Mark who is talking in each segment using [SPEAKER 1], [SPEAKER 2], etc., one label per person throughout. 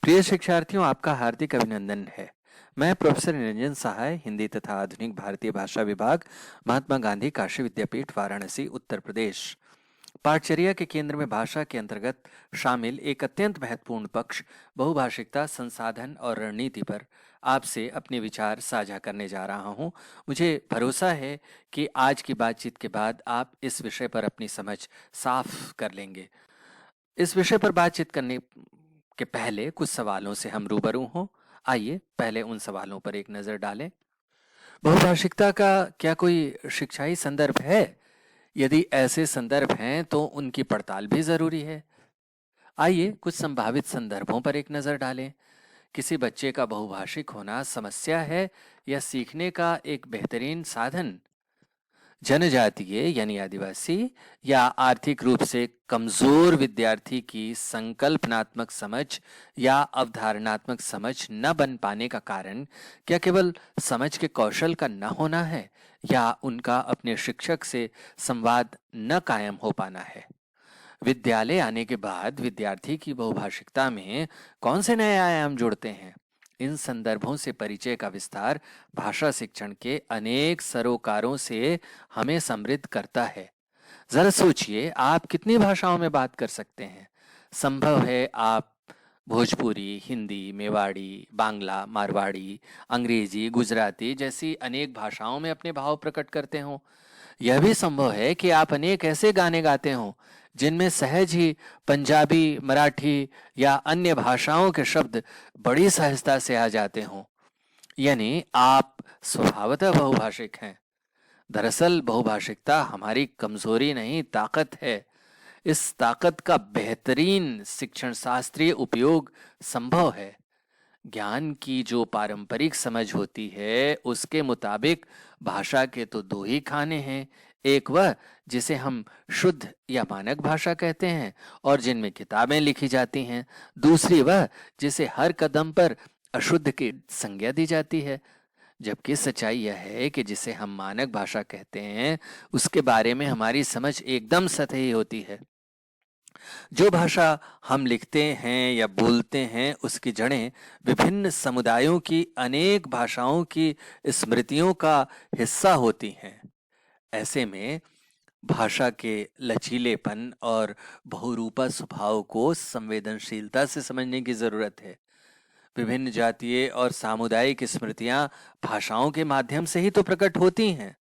[SPEAKER 1] प्रिय शिक्षार्थियों, आपका हार्दिक अभिनंदन है। मैं प्रोफेसर निरंजन सहाय, हिंदी तथा आधुनिक भारतीय भाषा विभाग, महात्मा गांधी काशी विद्यापीठ, वाराणसी, उत्तर प्रदेश। पाठचर्या के केंद्र में भाषा के अंतर्गत शामिल एक अत्यंत महत्वपूर्ण पक्ष बहुभाषिकता, संसाधन और रणनीति पर आपसे अपने विचार साझा करने जा रहा हूं। मुझे भरोसा है कि आज की बातचीत के बाद आप इस विषय पर अपनी समझ साफ कर लेंगे। इस विषय पर बातचीत करने के पहले कुछ सवालों से हम रूबरू हों। आइए पहले उन सवालों पर एक नज़र डालें। बहुभाषिकता का क्या कोई शिक्षाई संदर्भ है? यदि ऐसे संदर्भ हैं तो उनकी पड़ताल भी ज़रूरी है। आइए कुछ संभावित संदर्भों पर एक नज़र डालें। किसी बच्चे का बहुभाषिक होना समस्या है या सीखने का एक बेहतरीन साधन? जनजातीय यानी आदिवासी या आर्थिक रूप से कमजोर विद्यार्थी की संकल्पनात्मक समझ या अवधारणात्मक समझ न बन पाने का कारण क्या केवल समझ के कौशल का न होना है या उनका अपने शिक्षक से संवाद न कायम हो पाना है? विद्यालय आने के बाद विद्यार्थी की बहुभाषिकता में कौन से नए आयाम जुड़ते हैं? इन संदर्भों से परिचय का विस्तार भाषा शिक्षण के अनेक सरोकारों से हमें समृद्ध करता है। जरा सोचिए, आप कितनी भाषाओं में बात कर सकते हैं? संभव है आप भोजपुरी, हिंदी, मेवाड़ी, बांग्ला, मारवाड़ी, अंग्रेजी, गुजराती जैसी अनेक भाषाओं में अपने भाव प्रकट करते हों। यह भी संभव है कि आप अनेक ऐसे गाने गाते हों जिनमें सहज ही पंजाबी, मराठी या अन्य भाषाओं के शब्द बड़ी सहजता से आ जाते हों। यानी आप स्वभावतः बहुभाषिक हैं। दरअसल बहुभाषिकता हमारी कमजोरी नहीं, ताकत है। इस ताकत का बेहतरीन शिक्षण शास्त्रीय उपयोग संभव है। ज्ञान की जो पारंपरिक समझ होती है उसके मुताबिक भाषा के तो दो ही खाने हैं। एक वह जिसे हम शुद्ध या मानक भाषा कहते हैं और जिनमें किताबें लिखी जाती हैं। दूसरी वह जिसे हर कदम पर अशुद्ध की संज्ञा दी जाती है। जबकि सच्चाई यह है कि जिसे हम मानक भाषा कहते हैं उसके बारे में हमारी समझ एकदम सतही होती है। जो भाषा हम लिखते हैं या बोलते हैं उसकी जड़ें विभिन्न समुदायों की अनेक भाषाओं की स्मृतियों का हिस्सा होती हैं। ऐसे में भाषा के लचीलेपन और बहुरूपा स्वभाव को संवेदनशीलता से समझने की जरूरत है। विभिन्न जातीय और सामुदायिक स्मृतियां भाषाओं के माध्यम से ही तो प्रकट होती हैं।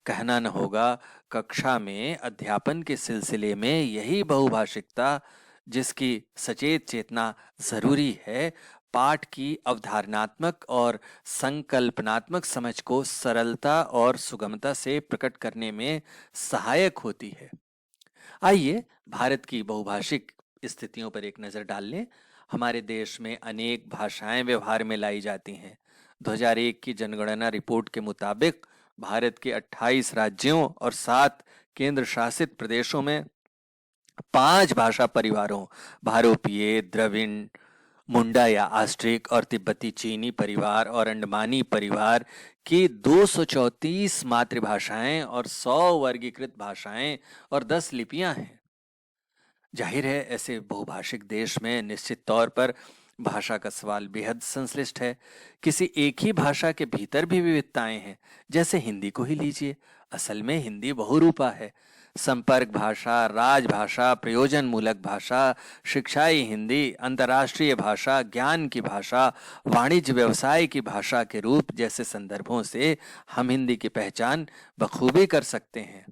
[SPEAKER 1] कहना न होगा, कक्षा में अध्यापन के सिलसिले में यही बहुभाषिकता, जिसकी सचेत चेतना जरूरी है, पाठ की अवधारणात्मक और संकल्पनात्मक समझ को सरलता और सुगमता से प्रकट करने में सहायक होती है। आइए भारत की बहुभाषिक स्थितियों पर एक नज़र डाल लें। हमारे देश में अनेक भाषाएं व्यवहार में लाई जाती हैं। 2001 की जनगणना रिपोर्ट के मुताबिक भारत के 28 राज्यों और 7 केंद्र शासित प्रदेशों में 5 भाषा परिवारों, भारोपीय, द्रविड़, मुंडा या आस्ट्रिक और तिब्बती चीनी परिवार और अंडमानी परिवार की 234 मातृभाषाएं और 100 वर्गीकृत भाषाएं और 10 लिपियां हैं। जाहिर है ऐसे बहुभाषिक देश में निश्चित तौर पर भाषा का सवाल बेहद संश्लिष्ट है। किसी एक ही भाषा के भीतर भी विविधताएं हैं। जैसे हिंदी को ही लीजिए, असल में हिंदी बहुरूपा है। संपर्क भाषा, राजभाषा, प्रयोजन मूलक भाषा, शिक्षाई हिंदी, अंतर्राष्ट्रीय भाषा, ज्ञान की भाषा, वाणिज्य व्यवसाय की भाषा के रूप जैसे संदर्भों से हम हिंदी की पहचान बखूबी कर सकते हैं।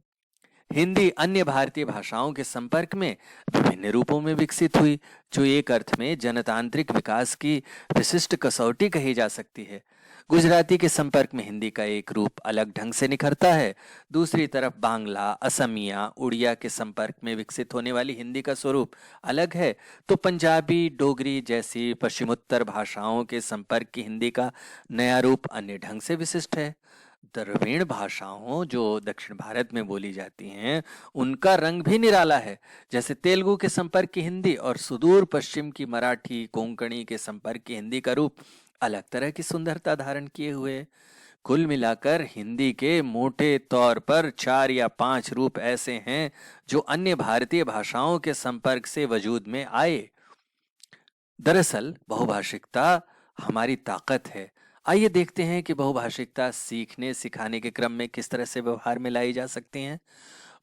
[SPEAKER 1] हिंदी अन्य भारतीय भाषाओं के संपर्क में विभिन्न रूपों में विकसित हुई, जो एक अर्थ में जनतांत्रिक विकास की विशिष्ट कसौटी कही जा सकती है। गुजराती के संपर्क में हिंदी का एक रूप अलग ढंग से निखरता है। दूसरी तरफ बांग्ला, असमिया, उड़िया के संपर्क में विकसित होने वाली हिंदी का स्वरूप अलग है। तो पंजाबी, डोगरी जैसी पश्चिमोत्तर भाषाओं के संपर्क की हिंदी का नया रूप अन्य ढंग से विशिष्ट है। द्रविड़ भाषाओं जो दक्षिण भारत में बोली जाती हैं उनका रंग भी निराला है। जैसे तेलुगु के संपर्क की हिंदी और सुदूर पश्चिम की मराठी, कोंकणी के संपर्क की हिंदी का रूप अलग तरह की सुंदरता धारण किए हुए। कुल मिलाकर हिंदी के मोटे तौर पर 4 या 5 रूप ऐसे हैं जो अन्य भारतीय भाषाओं के संपर्क से वजूद में आए। दरअसल बहुभाषिकता हमारी ताकत है। आइए देखते हैं कि बहुभाषिकता सीखने सिखाने के क्रम में किस तरह से व्यवहार में लाई जा सकती हैं।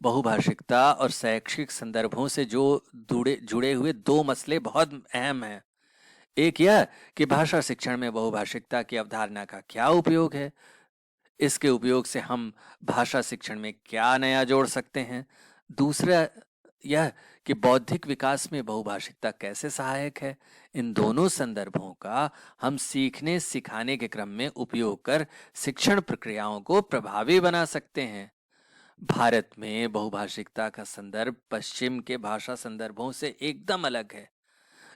[SPEAKER 1] बहुभाषिकता और शैक्षिक संदर्भों से जो जुड़े जुड़े हुए दो मसले बहुत अहम हैं। एक यह कि भाषा शिक्षण में बहुभाषिकता की अवधारणा का क्या उपयोग है, इसके उपयोग से हम भाषा शिक्षण में क्या नया जोड़ सकते हैं। दूसरा यह कि बौद्धिक विकास में बहुभाषिकता कैसे सहायक है। इन दोनों संदर्भों का हम सीखने सिखाने के क्रम में उपयोग कर शिक्षण प्रक्रियाओं को प्रभावी बना सकते हैं। भारत में बहुभाषिकता का संदर्भ पश्चिम के भाषा संदर्भों से एकदम अलग है।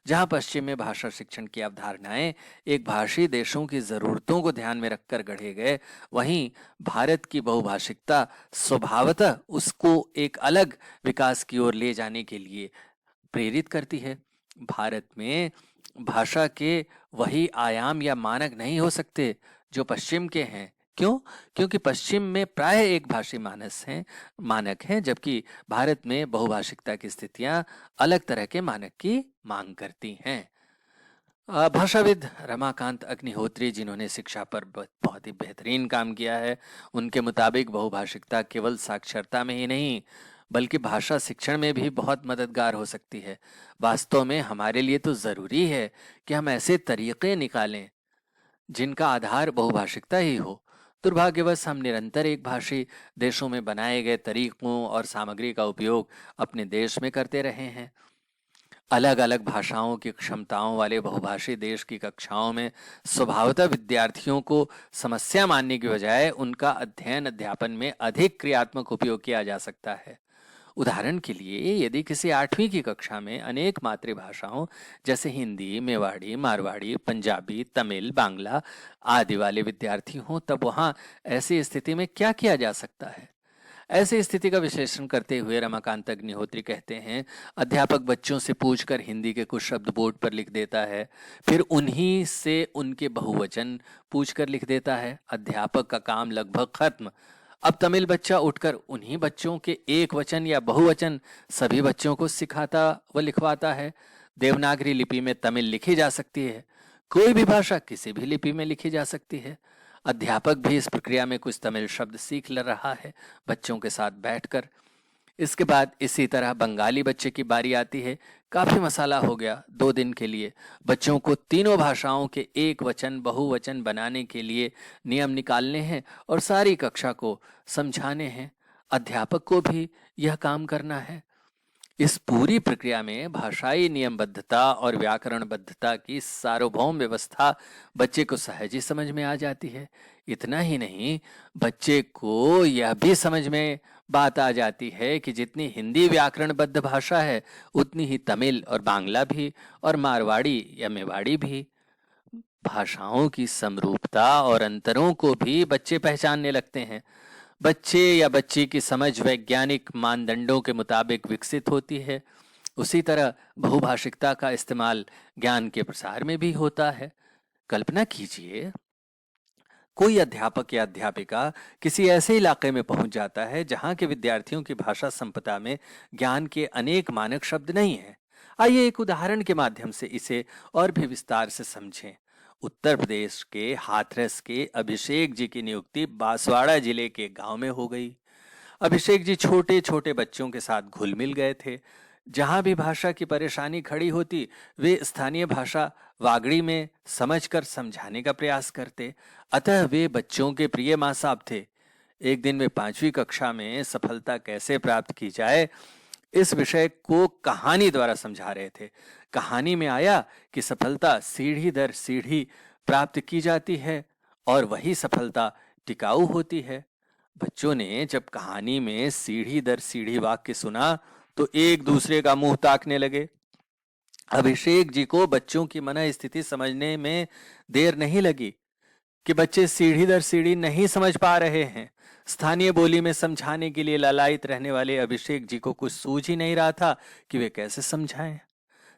[SPEAKER 1] जहां पश्चिम में भाषा शिक्षण की अवधारणाएं एक भाषी देशों की जरूरतों को ध्यान में रखकर गढ़े गए, वहीं भारत की बहुभाषिकता स्वभावतः उसको एक अलग विकास की ओर ले जाने के लिए प्रेरित करती है। भारत में भाषा के वही आयाम या मानक नहीं हो सकते जो पश्चिम के हैं। क्यों? क्योंकि पश्चिम में प्राय एक भाषी मानक हैं, जबकि भारत में बहुभाषिकता की स्थितियां अलग तरह के मानक की मांग करती हैं। भाषाविद रमाकांत अग्निहोत्री, जिन्होंने शिक्षा पर बहुत ही बेहतरीन काम किया है, उनके मुताबिक बहुभाषिकता केवल साक्षरता में ही नहीं बल्कि भाषा शिक्षण में भी बहुत मददगार हो सकती है। वास्तव में हमारे लिए तो जरूरी है कि हम ऐसे तरीके निकालें जिनका आधार बहुभाषिकता ही हो। दुर्भाग्यवश हम निरंतर एक भाषी देशों में बनाए गए तरीकों और सामग्री का उपयोग अपने देश में करते रहे हैं। अलग अलग भाषाओं की क्षमताओं वाले बहुभाषी देश की कक्षाओं में स्वभावतः विद्यार्थियों को समस्या मानने की बजाय उनका अध्ययन अध्यापन में अधिक क्रियात्मक उपयोग किया जा सकता है। उदाहरण के लिए, यदि किसी 8वीं की कक्षा में अनेक मातृभाषाओं जैसे हिंदी, मेवाड़ी, मारवाड़ी, पंजाबी, तमिल, बांग्ला आदि वाले विद्यार्थी हों, तब वहां ऐसी स्थिति में क्या किया जा सकता है? ऐसी स्थिति का विश्लेषण करते हुए रमाकांत अग्निहोत्री कहते हैं, अध्यापक बच्चों से पूछकर हिंदी के कुछ शब्द बोर्ड पर लिख देता है, फिर उन्हीं से उनके बहुवचन पूछकर लिख देता है। अध्यापक का काम लगभग खत्म। अब तमिल बच्चा उठकर उन्हीं बच्चों के एक वचन या बहुवचन सभी बच्चों को सिखाता व लिखवाता है। देवनागरी लिपि में तमिल लिखी जा सकती है। कोई भी भाषा किसी भी लिपि में लिखी जा सकती है। अध्यापक भी इस प्रक्रिया में कुछ तमिल शब्द सीख ले रहा है बच्चों के साथ बैठकर। इसके बाद इसी तरह बंगाली बच्चे की बारी आती है। काफी मसाला हो गया। 2 दिन के लिए बच्चों को तीनों भाषाओं के एक वचन बहुवचन बनाने के लिए नियम निकालने हैं और सारी कक्षा को समझाने हैं। अध्यापक को भी यह काम करना है। इस पूरी प्रक्रिया में भाषाई नियमबद्धता और व्याकरणबद्धता की सार्वभौम व्यवस्था बच्चे को सहज ही समझ में आ जाती है। इतना ही नहीं, बच्चे को यह भी समझ में बात आ जाती है कि जितनी हिंदी व्याकरणबद्ध भाषा है, उतनी ही तमिल और बांग्ला भी और मारवाड़ी या मेवाड़ी भी। भाषाओं की समरूपता और अंतरों को भी बच्चे पहचानने लगते हैं। बच्चे या बच्ची की समझ वैज्ञानिक मानदंडों के मुताबिक विकसित होती है। उसी तरह बहुभाषिकता का इस्तेमाल ज्ञान के प्रसार में भी होता है। कल्पना कीजिए, कोई अध्यापक या अध्यापिका किसी ऐसे इलाके में पहुंच जाता है जहां के विद्यार्थियों की भाषा संपदा में ज्ञान के अनेक मानक शब्द नहीं हैं। आइए एक उदाहरण के माध्यम से इसे और भी विस्तार से समझें। उत्तर प्रदेश के हाथरस के अभिषेक जी की नियुक्ति बांसवाड़ा जिले के गांव में हो गई। अभिषेक जी छोटे छोटे बच्चों के साथ घुल मिल गए थे। जहां भी भाषा की परेशानी खड़ी होती, वे स्थानीय भाषा वागड़ी में समझकर समझाने का प्रयास करते। अतः वे बच्चों के प्रिय माँ साहब थे। एक दिन वे 5वीं कक्षा में सफलता कैसे प्राप्त की जाए, इस विषय को कहानी द्वारा समझा रहे थे। कहानी में आया कि सफलता सीढ़ी दर सीढ़ी प्राप्त की जाती है और वही सफलता टिकाऊ होती है। बच्चों ने जब कहानी में सीढ़ी दर सीढ़ी वाक्य सुना तो एक दूसरे का मुंह ताकने लगे। अभिषेक जी को बच्चों की मन स्थिति समझने में देर नहीं लगी कि बच्चे सीढ़ी दर सीढ़ी नहीं समझ पा रहे हैं। स्थानीय बोली में समझाने के लिए लालायित रहने वाले अभिषेक जी को कुछ सूझ ही नहीं रहा था कि वे कैसे समझाएं।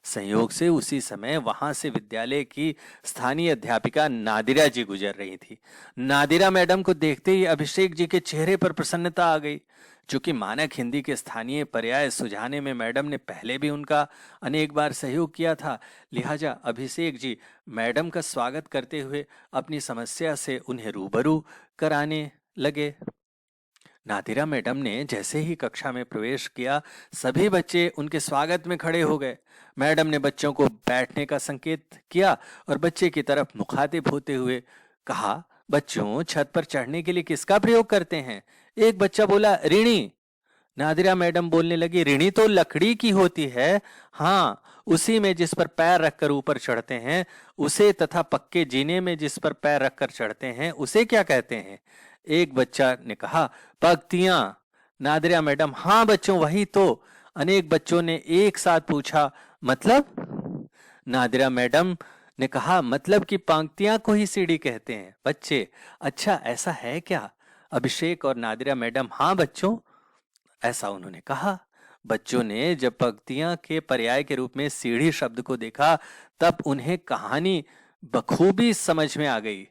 [SPEAKER 1] संयोग से उसी समय वहां से विद्यालय की स्थानीय अध्यापिका नादिरा जी गुजर रही थी। नादिरा मैडम को देखते ही अभिषेक जी के चेहरे पर प्रसन्नता आ गई। चूंकि मानक हिंदी के स्थानीय पर्याय सुझाने में मैडम ने पहले भी उनका अनेक बार सहयोग किया था, लिहाजा अभिषेक जी मैडम का स्वागत करते हुए अपनी समस्या से उन्हें रूबरू कराने लगे। नादिरा मैडम ने जैसे ही कक्षा में प्रवेश किया, सभी बच्चे उनके स्वागत में खड़े हो गए। मैडम ने बच्चों को बैठने का संकेत किया और बच्चे की तरफ मुखातिब होते हुए कहा, बच्चों, छत पर चढ़ने के लिए किसका प्रयोग करते हैं? एक बच्चा बोला, ऋणी। नादिरा मैडम बोलने लगी, ऋणी तो लकड़ी की होती है। हाँ, उसी में जिस पर पैर रखकर ऊपर चढ़ते हैं उसे, तथा पक्के जीने में जिस पर पैर रखकर चढ़ते हैं उसे क्या कहते हैं? एक बच्चा ने कहा, पक्तियां। नादिरा मैडम, हाँ बच्चों, वही तो। अनेक बच्चों ने एक साथ पूछा, मतलब? नादिरा मैडम ने कहा, मतलब कि पंक्तियां को ही सीढ़ी कहते हैं। बच्चे, अच्छा ऐसा है क्या? अभिषेक और नादिरा मैडम, हाँ बच्चों, ऐसा उन्होंने कहा। बच्चों ने जब पंक्तियां के पर्याय के रूप में सीढ़ी शब्द को देखा, तब उन्हें कहानी बखूबी समझ में आ गई।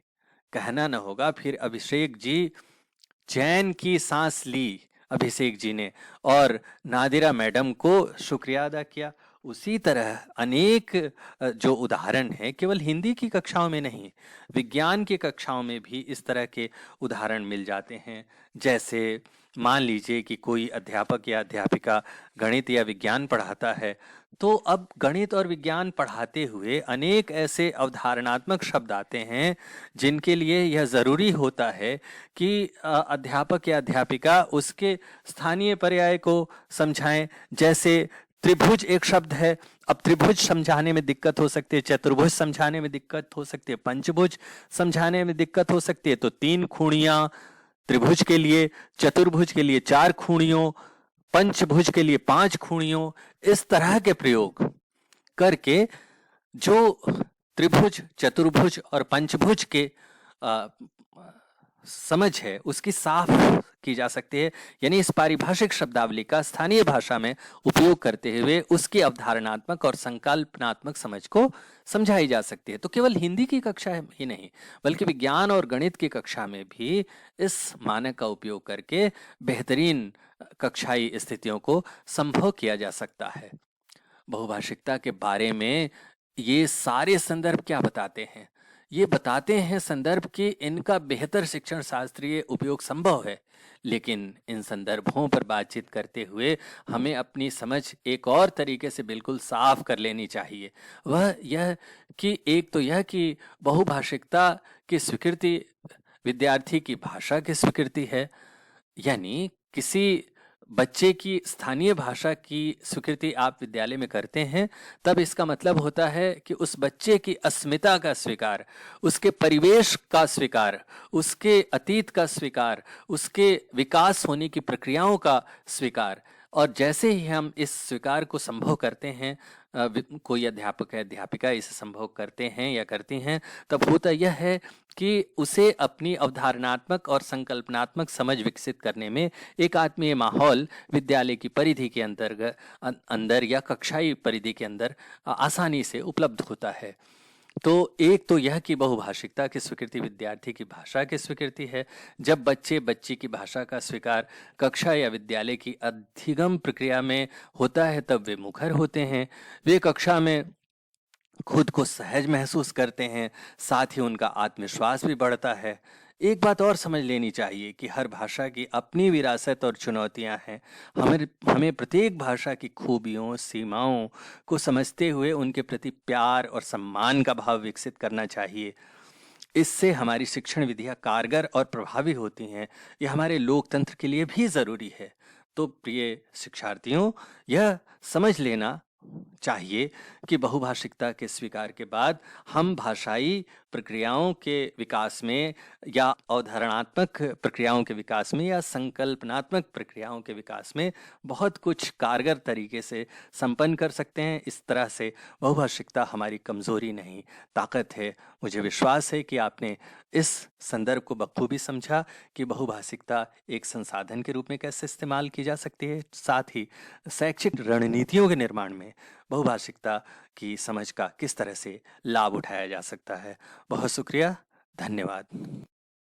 [SPEAKER 1] कहना न होगा, फिर अभिषेक जी चैन की सांस ली अभिषेक जी ने और नादिरा मैडम को शुक्रिया अदा किया। उसी तरह अनेक जो उदाहरण हैं, केवल हिंदी की कक्षाओं में नहीं, विज्ञान की कक्षाओं में भी इस तरह के उदाहरण मिल जाते हैं। जैसे मान लीजिए कि कोई अध्यापक या अध्यापिका गणित या विज्ञान पढ़ाता है, तो अब गणित और विज्ञान पढ़ाते हुए अनेक ऐसे अवधारणात्मक शब्द आते हैं जिनके लिए यह ज़रूरी होता है कि अध्यापक या अध्यापिका उसके स्थानीय पर्याय को समझाएं। जैसे त्रिभुज एक शब्द है, अब त्रिभुज समझाने में दिक्कत हो सकती है, चतुर्भुज समझाने में दिक्कत हो सकती है, पंचभुज समझाने में दिक्कत हो सकती है। तो 3 खूंटियां त्रिभुज के लिए, चतुर्भुज के लिए 4 खूंटियों, पंचभुज के लिए 5 खूंटियों, इस तरह के प्रयोग करके जो त्रिभुज, चतुर्भुज और पंचभुज के समझ है उसकी साफ की जा सकती है। यानी इस पारिभाषिक शब्दावली का स्थानीय भाषा में उपयोग करते हुए उसकी अवधारणात्मक और संकल्पनात्मक समझ को समझाई जा सकती है। तो केवल हिंदी की कक्षा ही नहीं, बल्कि विज्ञान और गणित की कक्षा में भी इस मानक का उपयोग करके बेहतरीन कक्षाई स्थितियों को संभव किया जा सकता है। बहुभाषिकता के बारे में ये सारे संदर्भ क्या बताते हैं? ये बताते हैं संदर्भ कि इनका बेहतर शिक्षण शास्त्रीय उपयोग संभव है, लेकिन इन संदर्भों पर बातचीत करते हुए हमें अपनी समझ एक और तरीके से बिल्कुल साफ कर लेनी चाहिए। वह यह कि एक तो यह कि बहुभाषिकता की स्वीकृति विद्यार्थी की भाषा की स्वीकृति है, यानी किसी बच्चे की स्थानीय भाषा की स्वीकृति आप विद्यालय में करते हैं, तब इसका मतलब होता है कि उस बच्चे की अस्मिता का स्वीकार, उसके परिवेश का स्वीकार, उसके अतीत का स्वीकार, उसके विकास होने की प्रक्रियाओं का स्वीकार। और जैसे ही हम इस स्वीकार को संभव करते हैं, कोई अध्यापक है, अध्यापिका इसे संभव करते हैं या करती हैं, तब होता यह है कि उसे अपनी अवधारणात्मक और संकल्पनात्मक समझ विकसित करने में एक आत्मीय माहौल विद्यालय की परिधि के अंदर या कक्षाई परिधि के अंदर आसानी से उपलब्ध होता है। तो एक तो यह कि बहुभाषिकता की स्वीकृति विद्यार्थी की भाषा की स्वीकृति है। जब बच्ची की भाषा का स्वीकार कक्षा या विद्यालय की अधिगम प्रक्रिया में होता है, तब वे मुखर होते हैं, वे कक्षा में खुद को सहज महसूस करते हैं, साथ ही उनका आत्मविश्वास भी बढ़ता है। एक बात और समझ लेनी चाहिए कि हर भाषा की अपनी विरासत और चुनौतियां हैं। हमें प्रत्येक भाषा की खूबियों, सीमाओं को समझते हुए उनके प्रति प्यार और सम्मान का भाव विकसित करना चाहिए। इससे हमारी शिक्षण विधियां कारगर और प्रभावी होती हैं। यह हमारे लोकतंत्र के लिए भी ज़रूरी है। तो प्रिय शिक्षार्थियों, यह समझ लेना चाहिए कि बहुभाषिकता के स्वीकार के बाद हम भाषाई प्रक्रियाओं के विकास में या अवधारणात्मक प्रक्रियाओं के विकास में या संकल्पनात्मक प्रक्रियाओं के विकास में बहुत कुछ कारगर तरीके से संपन्न कर सकते हैं। इस तरह से बहुभाषिकता हमारी कमजोरी नहीं, ताकत है। मुझे विश्वास है कि आपने इस संदर्भ को बखूबी समझा कि बहुभाषिकता एक संसाधन के रूप में कैसे इस्तेमाल की जा सकती है, साथ ही शैक्षिक रणनीतियों के निर्माण में बहुभाषिकता की समझ का किस तरह से लाभ उठाया जा सकता है। बहुत शुक्रिया, धन्यवाद।